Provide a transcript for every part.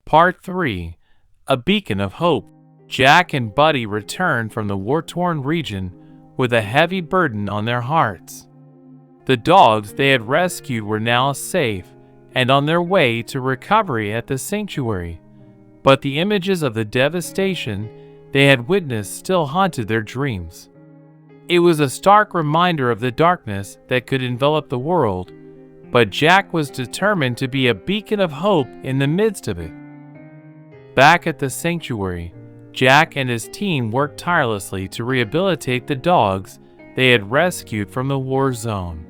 Part 3. A Beacon of Hope. Jack and Buddy returned from the war-torn region with a heavy burden on their hearts. The dogs they had rescued were now safe and on their way to recovery at the sanctuary, but the images of the devastation they had witnessed still haunted their dreams. It was a stark reminder of the darkness that could envelop the world, but Jack was determined to be a beacon of hope in the midst of it. Back at the sanctuary, Jack and his team worked tirelessly to rehabilitate the dogs they had rescued from the war zone.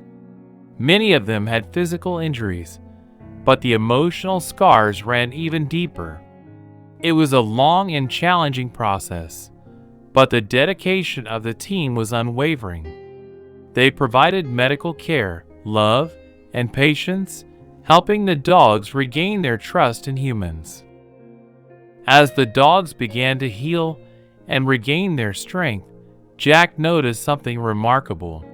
Many of them had physical injuries, but the emotional scars ran even deeper. It was a long and challenging process, but the dedication of the team was unwavering. They provided medical care, love, and patience, helping the dogs regain their trust in humans. As the dogs began to heal and regain their strength, Jack noticed something remarkable.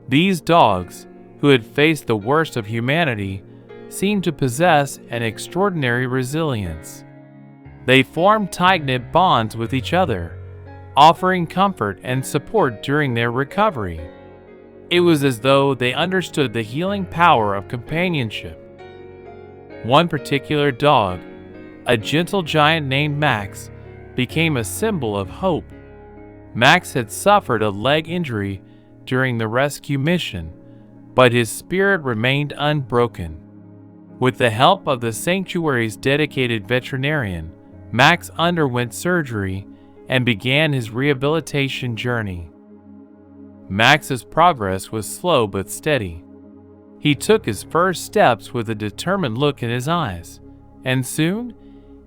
These dogs, who had faced the worst of humanity, seemed to possess an extraordinary resilience. They formed tight-knit bonds with each other, offering comfort and support during their recovery. It was as though they understood the healing power of companionship. One particular dog, a gentle giant named Max, became a symbol of hope. Max had suffered a leg injury during the rescue mission, but his spirit remained unbroken. With the help of the sanctuary's dedicated veterinarian, Max underwent surgery and began his rehabilitation journey. Max's progress was slow but steady. He took his first steps with a determined look in his eyes, and soon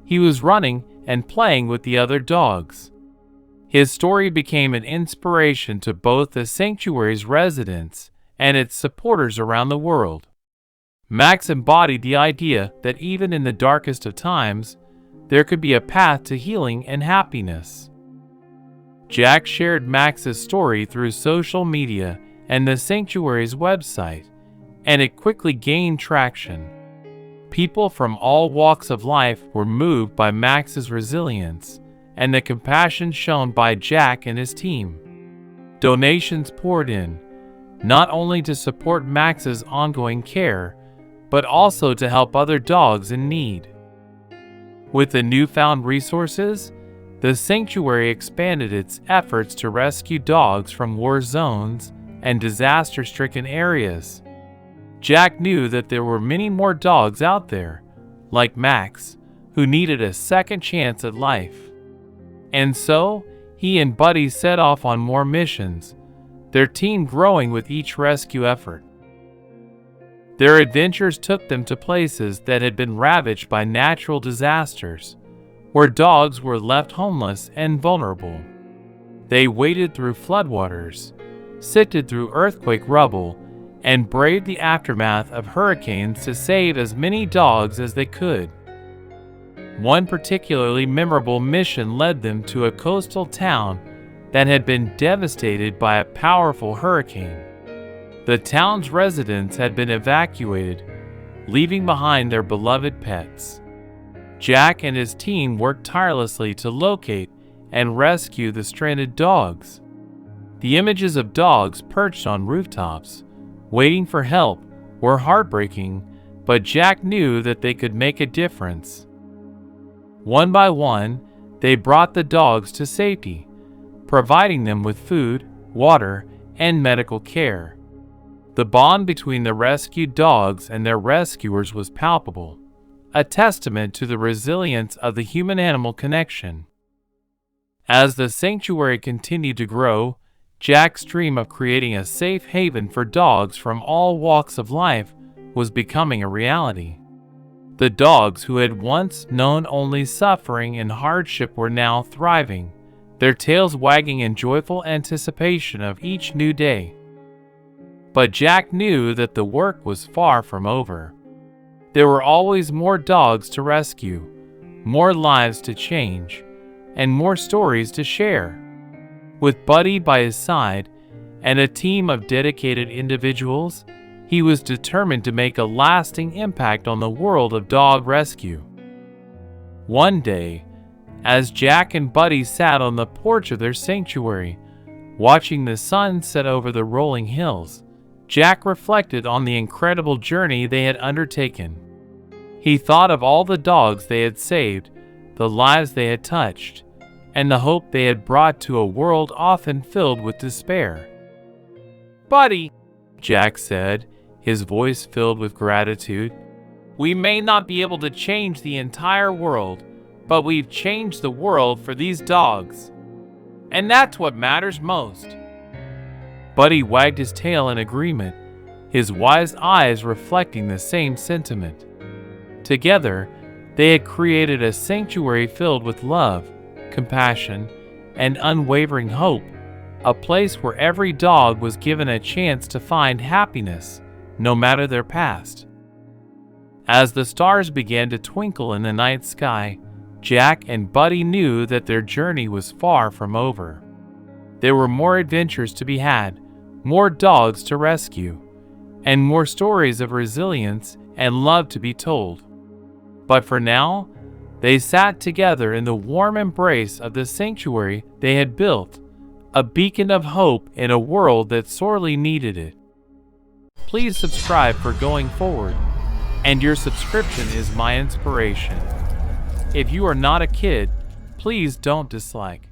he was running and playing with the other dogs. His story became an inspiration to both the sanctuary's residents and its supporters around the world. Max embodied the idea that even in the darkest of times, there could be a path to healing and happiness. Jack shared Max's story through social media and the sanctuary's website, and it quickly gained traction. People from all walks of life were moved by Max's resilience and the compassion shown by Jack and his team. Donations poured in, not only to support Max's ongoing care, but also to help other dogs in need. With the newfound resources, the sanctuary expanded its efforts to rescue dogs from war zones and disaster-stricken areas. Jack knew that there were many more dogs out there, like Max, who needed a second chance at life. And so, he and Buddy set off on more missions, their team growing with each rescue effort. Their adventures took them to places that had been ravaged by natural disasters, where dogs were left homeless and vulnerable. They waded through floodwaters, sifted through earthquake rubble, and braved the aftermath of hurricanes to save as many dogs as they could. One particularly memorable mission led them to a coastal town that had been devastated by a powerful hurricane. The town's residents had been evacuated, leaving behind their beloved pets. Jack and his team worked tirelessly to locate and rescue the stranded dogs. The images of dogs perched on rooftops, waiting for help, were heartbreaking, but Jack knew that they could make a difference. One by one, they brought the dogs to safety, providing them with food, water, and medical care. The bond between the rescued dogs and their rescuers was palpable, a testament to the resilience of the human-animal connection. As the sanctuary continued to grow, Jack's dream of creating a safe haven for dogs from all walks of life was becoming a reality. The dogs who had once known only suffering and hardship were now thriving, their tails wagging in joyful anticipation of each new day. But Jack knew that the work was far from over. There were always more dogs to rescue, more lives to change, and more stories to share. With Buddy by his side and a team of dedicated individuals, he was determined to make a lasting impact on the world of dog rescue. One day, as Jack and Buddy sat on the porch of their sanctuary, watching the sun set over the rolling hills, Jack reflected on the incredible journey they had undertaken. He thought of all the dogs they had saved, the lives they had touched, and the hope they had brought to a world often filled with despair. "Buddy," Jack said, his voice filled with gratitude, "we may not be able to change the entire world, but we've changed the world for these dogs. And that's what matters most." Buddy wagged his tail in agreement, his wise eyes reflecting the same sentiment. Together, they had created a sanctuary filled with love, compassion, and unwavering hope, a place where every dog was given a chance to find happiness, no matter their past. As the stars began to twinkle in the night sky, Jack and Buddy knew that their journey was far from over. There were more adventures to be had, more dogs to rescue, and more stories of resilience and love to be told. But for now, they sat together in the warm embrace of the sanctuary they had built, a beacon of hope in a world that sorely needed it. Please subscribe for going forward, and your subscription is my inspiration. If you are not a kid, please don't dislike.